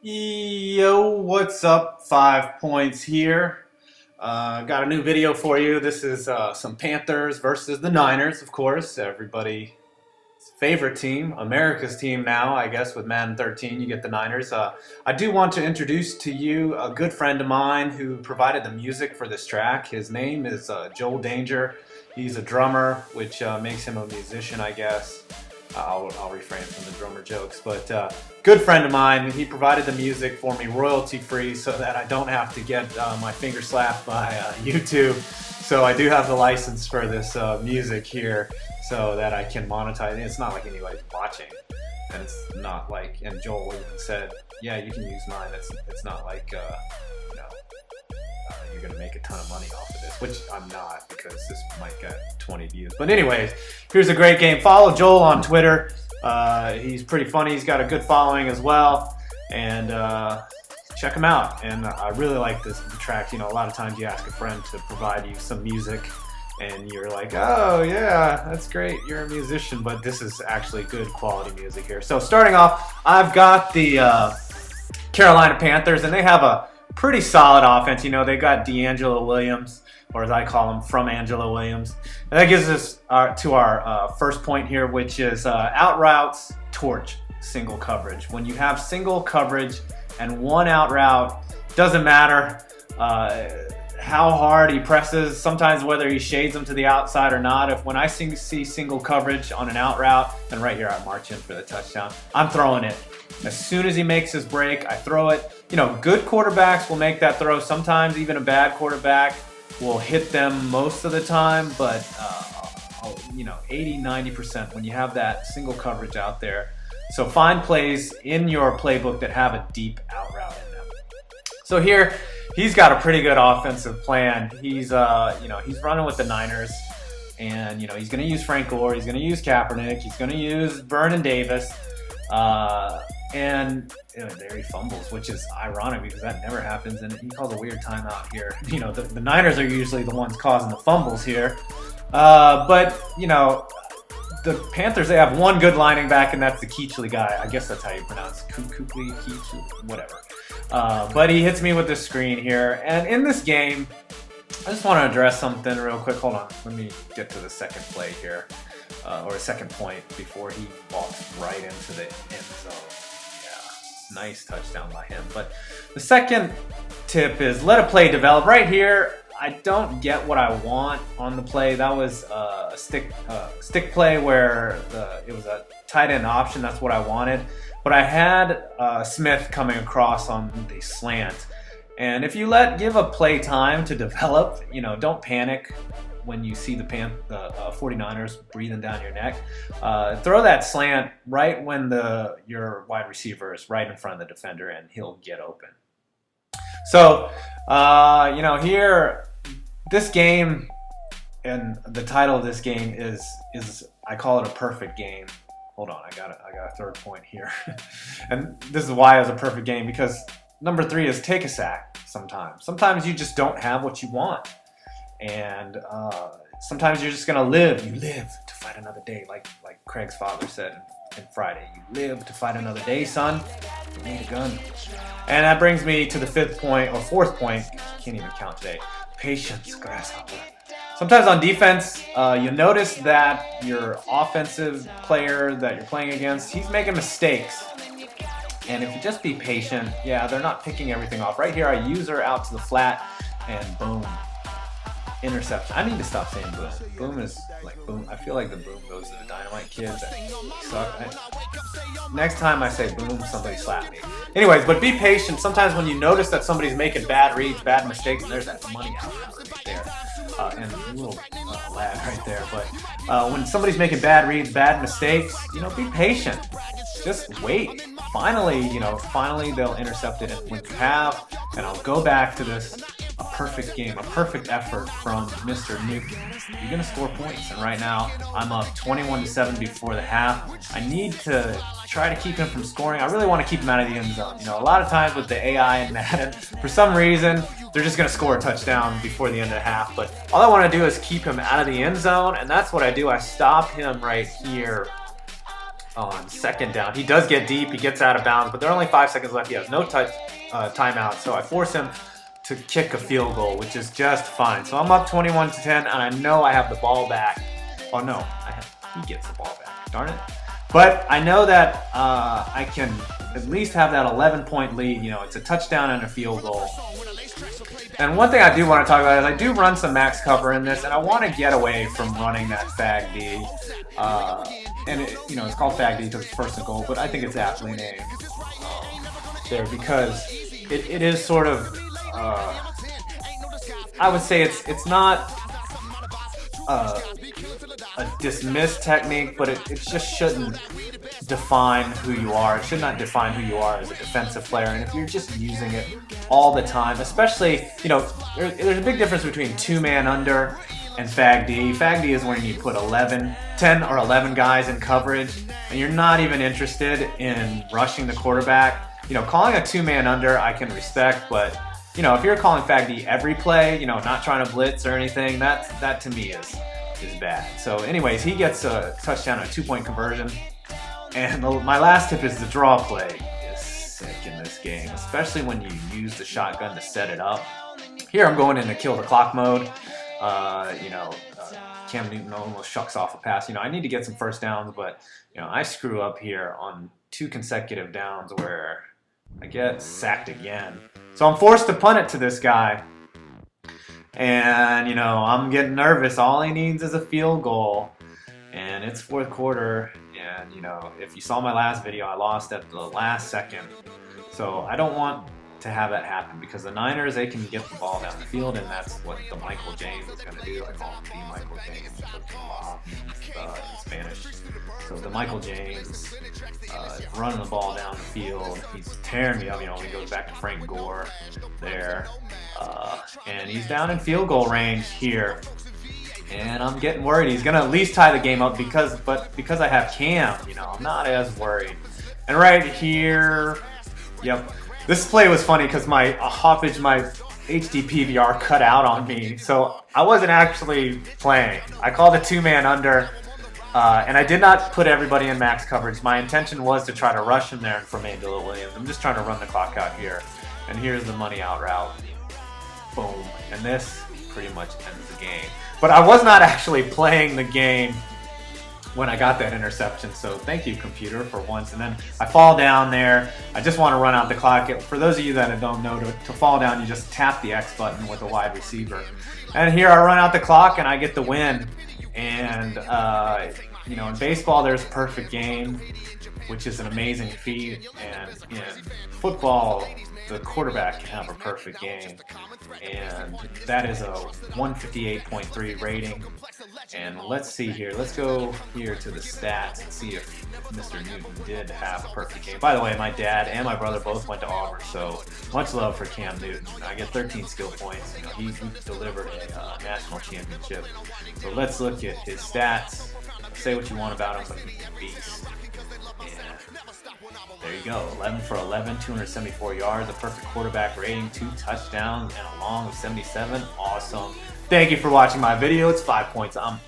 Yo, what's up? 5 points here. Got a new video for you. This is some Panthers versus the Niners, of course. Everybody's favorite team, America's team now, I guess, with Madden 13. You get the Niners. I do want to introduce to you a good friend of mine who provided the music for this track. His name is Joel Danger. He's a drummer, which makes him a musician, I guess. I'll refrain from the drummer jokes, but good friend of mine. He provided the music for me royalty free so that I don't have to get my finger slapped by YouTube. So I do have the license for this music here so that I can monetize it. It's not like anybody's watching, and it's not like, and Joel even said, yeah, you can use mine. It's not like you're gonna make a ton of money off of this, which I'm not, because this might get 20 views. But anyways, here's a great game. Follow Joel on Twitter. He's pretty funny. He's got a good following as well, and check him out. And I really like this track. You know, a lot of times you ask a friend to provide you some music, and you're like, oh yeah, that's great, you're a musician, but this is actually good quality music here. So starting off, I've got the Carolina Panthers, and they have a pretty solid offense. You know, they got D'Angelo Williams, or as I call him, from Angelo Williams. And that gives us to our first point here, which is out routes, torch, single coverage. When you have single coverage and one out route, doesn't matter how hard he presses, sometimes whether he shades them to the outside or not. When I see single coverage on an out route, then right here I march in for the touchdown. I'm throwing it. As soon as he makes his break, I throw it. You know, good quarterbacks will make that throw. Sometimes even a bad quarterback will hit them most of the time, but you know, 80-90% when you have that single coverage out there. So find plays in your playbook that have a deep out route in them. So here, he's got a pretty good offensive plan. He's you know, he's running with the Niners, and you know, he's going to use Frank Gore, he's going to use Kaepernick, he's going to use Vernon Davis, and you know, there he fumbles, which is ironic because that never happens, and he calls a weird timeout here. You know, the Niners are usually the ones causing the fumbles here, but you know, the Panthers, they have one good lining back, and that's the Keechley guy. I guess that's how you pronounce it. Keechley, whatever. But he hits me with this screen here. And in this game, I just want to address something real quick. Hold on. Let me get to the second play here, or a second point before he walks right into the end zone. Yeah, nice touchdown by him. But the second tip is let a play develop. Right here, I don't get what I want on the play. That was a stick play where it was a tight end option. That's what I wanted. But I had Smith coming across on the slant. And if you give a play time to develop, you know, don't panic when you see the 49ers breathing down your neck. Throw that slant right when your wide receiver is right in front of the defender, and he'll get open. So, you know, here, this game, and the title of this game is I call it a perfect game. Hold on, I got a third point here. And this is why it's a perfect game, because number 3 is take a sack sometimes. Sometimes you just don't have what you want. And sometimes you're just gonna live. You live to fight another day, like Craig's father said in Friday. You live to fight another day, son. You need a gun. And that brings me to the fourth point. Can't even count today. Patience, grasshopper. Sometimes on defense, you'll notice that your offensive player that you're playing against, he's making mistakes. And if you just be patient, yeah, they're not picking everything off. Right here, I use her out to the flat, and boom. Interception. I need to stop saying boom. Boom is like boom. I feel like the boom goes to the Dynamite Kids that suck. Next time I say boom, somebody slap me. Anyways, but be patient. Sometimes when you notice that somebody's making bad reads, bad mistakes, and there's that money out right there. And a little lad right there. But when somebody's making bad reads, bad mistakes, you know, be patient. Just wait. Finally they'll intercept it. And when you have, and I'll go back to this, a perfect game, a perfect effort from Mr. Newton, you're going to score points. And right now, I'm up 21-7 before the half. I need to try to keep him from scoring. I really want to keep him out of the end zone. You know, a lot of times with the AI and Madden, for some reason, they're just going to score a touchdown before the end of the half. But all I want to do is keep him out of the end zone, and that's what I do. I stop him right here on second down. He does get deep, he gets out of bounds, but there are only 5 seconds left. He has no timeout, so I force him to kick a field goal, which is just fine. So I'm up 21-10, and I know I have the ball back. Oh no, he gets the ball back, darn it. But I know that I can at least have that 11-point lead. You know, it's a touchdown and a field goal. And one thing I do want to talk about is I do run some max cover in this, and I want to get away from running that FAG D. And you know, it's called FAG D because it's first and goal, but I think it's aptly named there because it is sort of, I would say it's not a dismissed technique, but it just shouldn't define who you are. It should not define who you are as a defensive player. And if you're just using it all the time, especially, you know, there's a big difference between two-man under and FAG D. FAG D is when you put 10 or 11 guys in coverage, and you're not even interested in rushing the quarterback. You know, calling a two-man under, I can respect, but, you know, if you're calling FAG D every play, you know, not trying to blitz or anything, that to me is bad. So anyways, he gets a touchdown, a 2-point conversion. And my last tip is the draw play is sick in this game, especially when you use the shotgun to set it up. Here I'm going into kill the clock mode. You know, Cam Newton almost shucks off a pass. You know, I need to get some first downs, but, you know, I screw up here on 2 consecutive downs where I get sacked again. So I'm forced to punt it to this guy. And, you know, I'm getting nervous. All he needs is a field goal. And it's fourth quarter. And, you know, if you saw my last video, I lost at the last second. So I don't want to have that happen because the Niners, they can get the ball down the field, and that's what the Michael James is going to do. I call him the Michael James in Spanish. So the Michael James is running the ball down the field. He's tearing me up. You know, he goes back to Frank Gore there. And he's down in field goal range here. And I'm getting worried. He's going to at least tie the game up because I have Cam, you know, I'm not as worried. And right here, yep. This play was funny because my HD PVR cut out on me. So I wasn't actually playing. I called a two-man under, and I did not put everybody in max coverage. My intention was to try to rush him there for Mandela Williams. I'm just trying to run the clock out here. And here's the money out route. Boom. And this pretty much ends the game. But I was not actually playing the game when I got that interception, so thank you, computer, for once. And then I fall down there. I just want to run out the clock. For those of you that don't know, to fall down, you just tap the X button with a wide receiver. And here I run out the clock, and I get the win. And, you know, in baseball, there's a perfect game, which is an amazing feat. And in football, the quarterback can have a perfect game. And that is a 158.3 rating. And let's see here. Let's go here to the stats and see if Mr. Newton did have a perfect game. By the way, my dad and my brother both went to Auburn, so much love for Cam Newton. I get 13 skill points. You know, he delivered a national championship. So let's look at his stats. Say what you want about him, but he's a beast. There you go, 11 for 11, 274 yards, a perfect quarterback rating, 2 touchdowns, and a long of 77. Awesome. Thank you for watching my video. It's 5 points. I'm